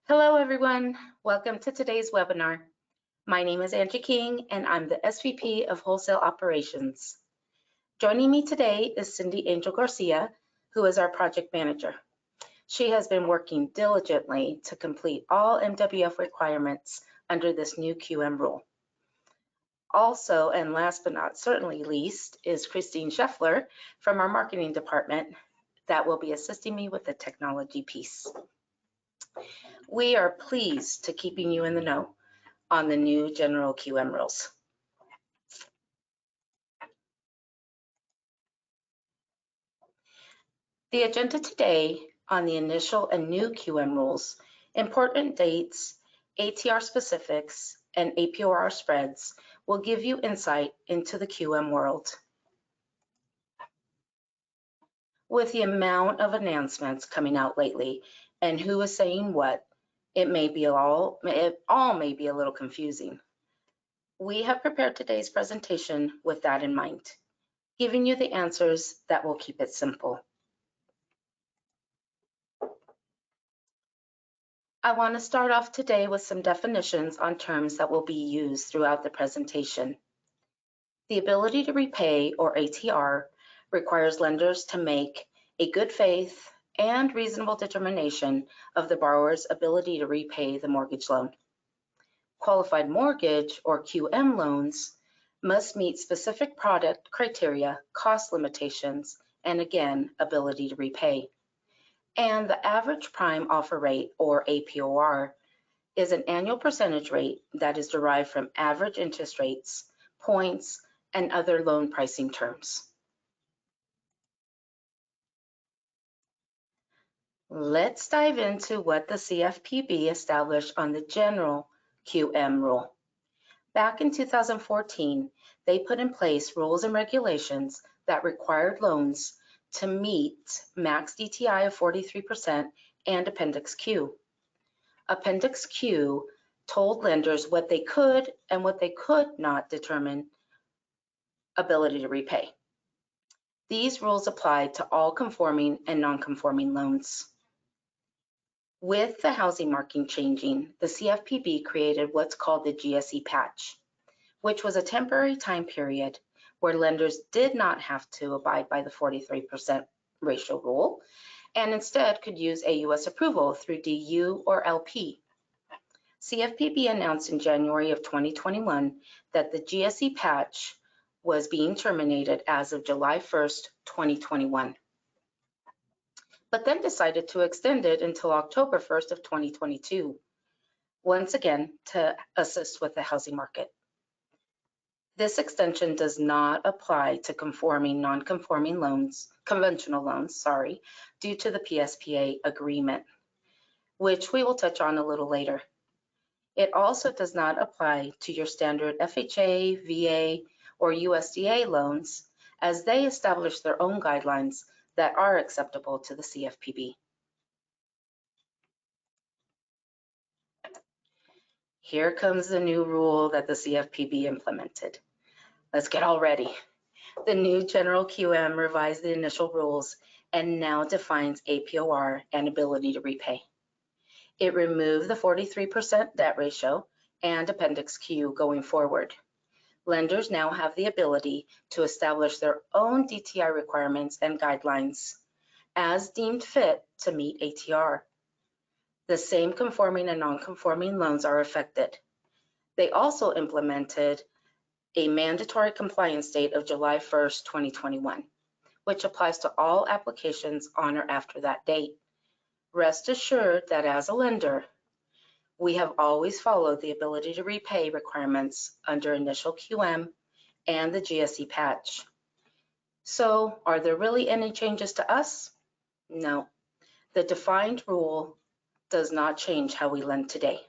Hello, everyone. Welcome to today's webinar. My name is Angie King, and I'm the SVP of Wholesale Operations. Joining me today is Cindy Angel Garcia, who is our project manager. She has been working diligently to complete all MWF requirements under this new QM rule. Also, and last but not certainly least, is Christine Scheffler from our marketing department that will be assisting me with the technology piece. We are pleased to keeping you in the know on the new general QM rules. The agenda today on the initial and new QM rules, important dates, ATR specifics, and APOR spreads will give you insight into the QM world. With the amount of announcements coming out lately and who is saying what, it all may be a little confusing. We have prepared today's presentation with that in mind, giving you the answers that will keep it simple. I want to start off today with some definitions on terms that will be used throughout the presentation. The ability to repay, or ATR, requires lenders to make a good faith and reasonable determination of the borrower's ability to repay the mortgage loan. Qualified mortgage, or QM loans, must meet specific product criteria, cost limitations, and again, ability to repay. And the average prime offer rate, or APOR, is an annual percentage rate that is derived from average interest rates, points, and other loan pricing terms. Let's dive into what the CFPB established on the general QM rule. Back in 2014, they put in place rules and regulations that required loans to meet max DTI of 43% and Appendix Q. Appendix Q told lenders what they could and what they could not determine ability to repay. These rules applied to all conforming and non-conforming loans. With the housing market changing, the CFPB created what's called the GSE patch, which was a temporary time period where lenders did not have to abide by the 43% ratio rule and instead could use AUS approval through DU or LP. CFPB announced in January of 2021 that the GSE patch was being terminated as of July 1st, 2021, but then decided to extend it until October 1st of 2022, once again to assist with the housing market. This extension does not apply to conforming, non-conforming loans, conventional loans, due to the PSPA agreement, which we will touch on a little later. It also does not apply to your standard FHA, VA, or USDA loans, as they establish their own guidelines that are acceptable to the CFPB. Here comes the new rule that the CFPB implemented. Let's get all ready. The new general QM revised the initial rules and now defines APOR and ability to repay. It removed the 43% debt ratio and Appendix Q going forward. Lenders now have the ability to establish their own DTI requirements and guidelines as deemed fit to meet ATR. The same conforming and non-conforming loans are affected. They also implemented a mandatory compliance date of July 1st, 2021, which applies to all applications on or after that date. Rest assured that as a lender, we have always followed the ability to repay requirements under initial QM and the GSE patch. So are there really any changes to us? No. The defined rule does not change how we lend today.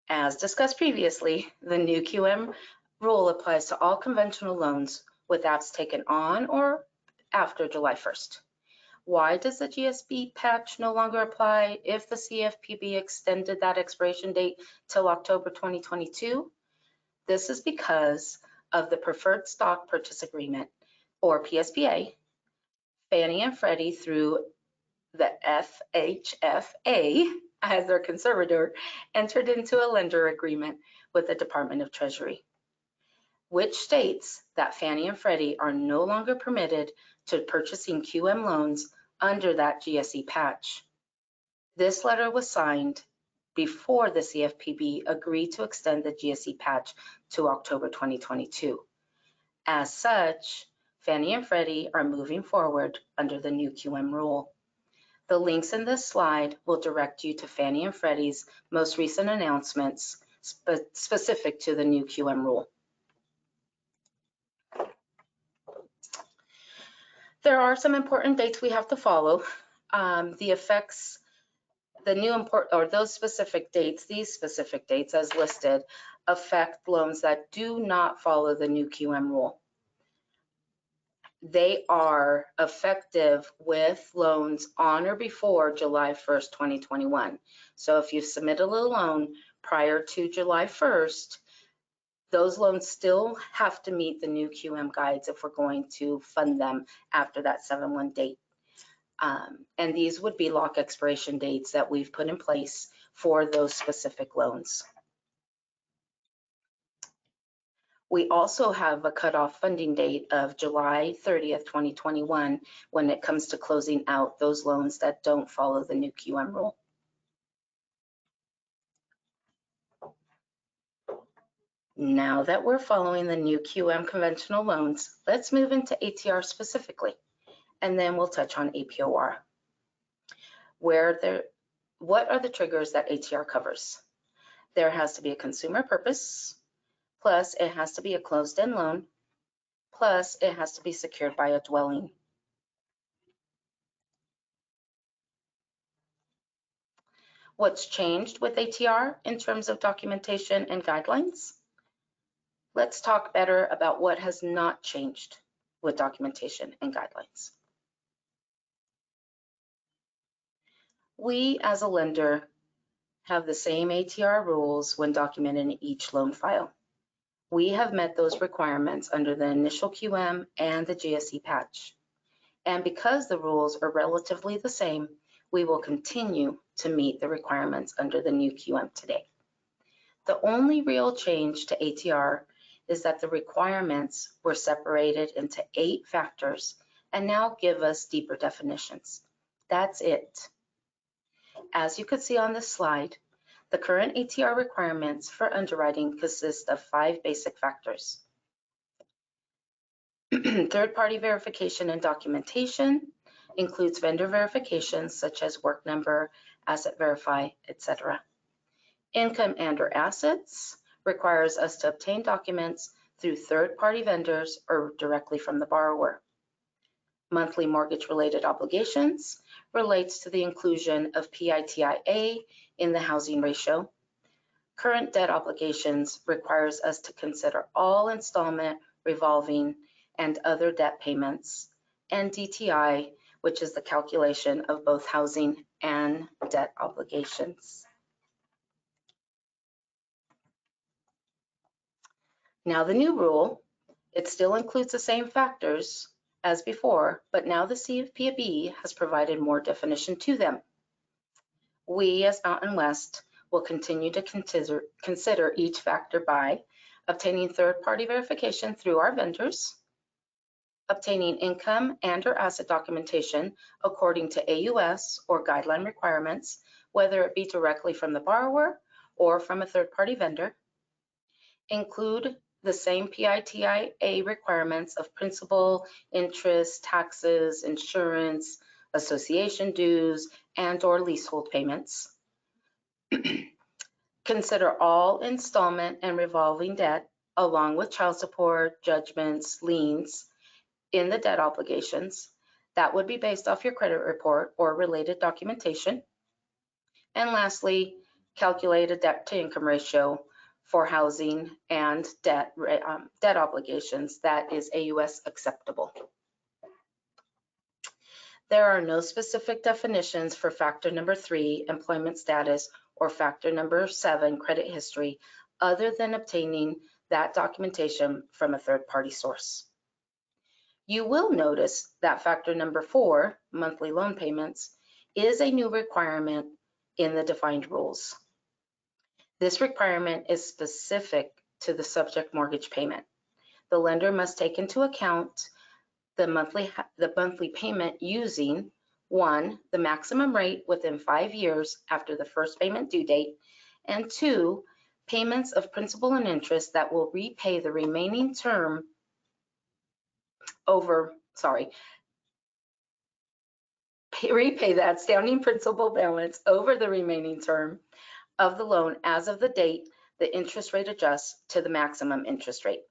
As discussed previously, the new QM rule applies to all conventional loans with apps taken on or after July 1st. Why does the GSB patch no longer apply if the CFPB extended that expiration date till October 2022? This is because of the Preferred Stock Purchase Agreement, or PSPA, Fannie and Freddie, through the FHFA as their conservator, entered into a lender agreement with the Department of Treasury, which states that Fannie and Freddie are no longer permitted to purchasing QM loans under that GSE patch. This letter was signed before the CFPB agreed to extend the GSE patch to October 2022. As such, Fannie and Freddie are moving forward under the new QM rule. The links in this slide will direct you to Fannie and Freddie's most recent announcements specific to the new QM rule. There are some important dates we have to follow. These specific dates as listed affect loans that do not follow the new QM rule. They are effective with loans on or before July 1st, 2021. So if you submitted a loan prior to July 1st, those loans still have to meet the new QM guides if we're going to fund them after that 7/1 date. And these would be lock expiration dates that we've put in place for those specific loans. We also have a cutoff funding date of July 30th, 2021 when it comes to closing out those loans that don't follow the new QM rule. Now that we're following the new QM conventional loans, let's move into ATR specifically, and then we'll touch on APOR. What are the triggers that ATR covers? There has to be a consumer purpose, plus it has to be a closed-end loan, plus it has to be secured by a dwelling. What's changed with ATR in terms of documentation and guidelines? Let's talk better about what has not changed with documentation and guidelines. We as a lender have the same ATR rules when documenting each loan file. We have met those requirements under the initial QM and the GSE patch. And because the rules are relatively the same, we will continue to meet the requirements under the new QM today. The only real change to ATR is that the requirements were separated into 8 factors and now give us deeper definitions. That's it. As you can see on this slide, the current ATR requirements for underwriting consist of 5 basic factors. Third-party verification and documentation includes vendor verifications such as work number, asset verify, etc. Income and/or assets requires us to obtain documents through third-party vendors or directly from the borrower. Monthly mortgage-related obligations relates to the inclusion of PITIA in the housing ratio. Current debt obligations requires us to consider all installment, revolving, and other debt payments, and DTI, which is the calculation of both housing and debt obligations. Now the new rule, it still includes the same factors as before, but now the CFPB has provided more definition to them. We as Mountain West will continue to consider each factor by obtaining third-party verification through our vendors, obtaining income and/or asset documentation according to AUS or guideline requirements, whether it be directly from the borrower or from a third-party vendor, include the same PITIA requirements of principal, interest, taxes, insurance, association dues, and/or leasehold payments. Consider all installment and revolving debt, along with child support, judgments, liens in the debt obligations. That would be based off your credit report or related documentation. And lastly, calculate a debt-to-income ratio for housing and debt obligations that is AUS acceptable. There are no specific definitions for factor number 3, employment status, or factor number 7, credit history, other than obtaining that documentation from a third-party source. You will notice that factor number 4, monthly loan payments, is a new requirement in the defined rules. This requirement is specific to the subject mortgage payment. The lender must take into account the monthly payment using 1, the maximum rate within 5 years after the first payment due date, and 2, payments of principal and interest that will repay the remaining term repay the outstanding principal balance over the remaining term of the loan as of the date the interest rate adjusts to the maximum interest rate.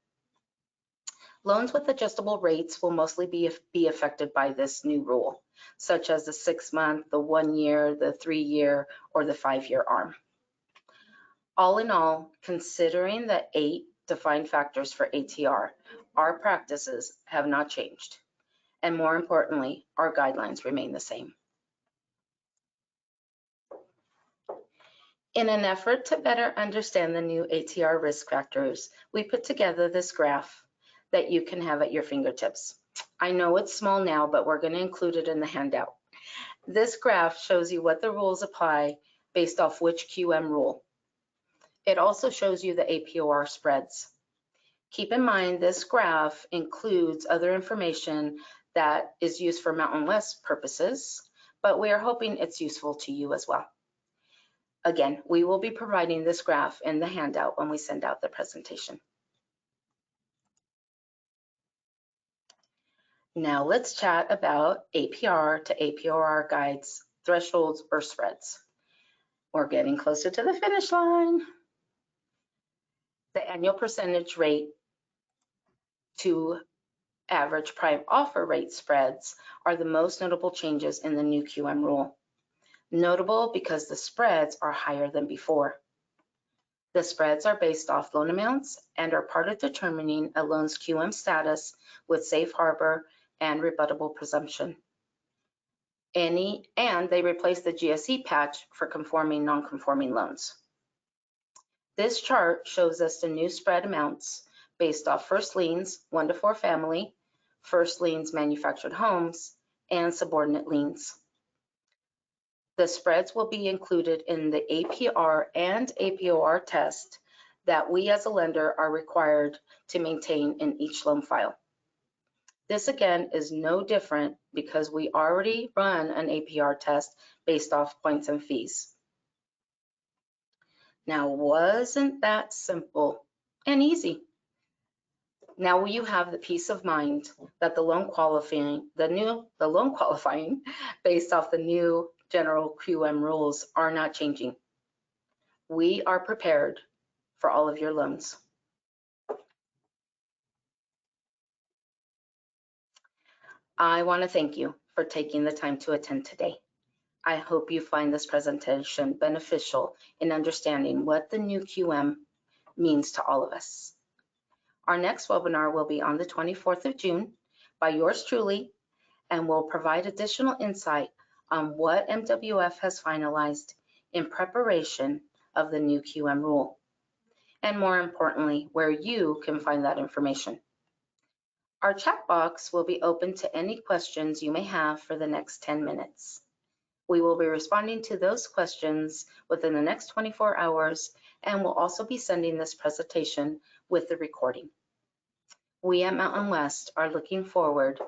Loans with adjustable rates will mostly be affected by this new rule, such as the 6-month, the 1-year, the 3-year, or the 5-year ARM. All in all, considering the 8 defined factors for ATR, our practices have not changed. And more importantly, our guidelines remain the same. In an effort to better understand the new ATR risk factors, we put together this graph that you can have at your fingertips. I know it's small now, but we're going to include it in the handout. This graph shows you what the rules apply based off which QM rule. It also shows you the APOR spreads. Keep in mind this graph includes other information that is used for Mountain West purposes, but we are hoping it's useful to you as well. Again, we will be providing this graph in the handout when we send out the presentation. Now let's chat about APR to APOR guides, thresholds, or spreads. We're getting closer to the finish line. The annual percentage rate to average prime offer rate spreads are the most notable changes in the new QM rule. Notable because the spreads are higher than before. The spreads are based off loan amounts and are part of determining a loan's QM status with safe harbor and rebuttable presumption. And they replace the GSE patch for conforming non-conforming loans. This chart shows us the new spread amounts based off first liens, 1 to 4 family, first liens manufactured homes, and subordinate liens. The spreads will be included in the APR and APOR test that we as a lender are required to maintain in each loan file. This again is no different because we already run an APR test based off points and fees. Now, wasn't that simple and easy? Now you have the peace of mind that the loan qualifying based off the new general QM rules are not changing. We are prepared for all of your loans. I want to thank you for taking the time to attend today. I hope you find this presentation beneficial in understanding what the new QM means to all of us. Our next webinar will be on the 24th of June by yours truly, and will provide additional insight on what MWF has finalized in preparation of the new QM rule, and more importantly, where you can find that information. Our chat box will be open to any questions you may have for the next 10 minutes. We will be responding to those questions within the next 24 hours, and will also be sending this presentation with the recording. We at Mountain West are looking forward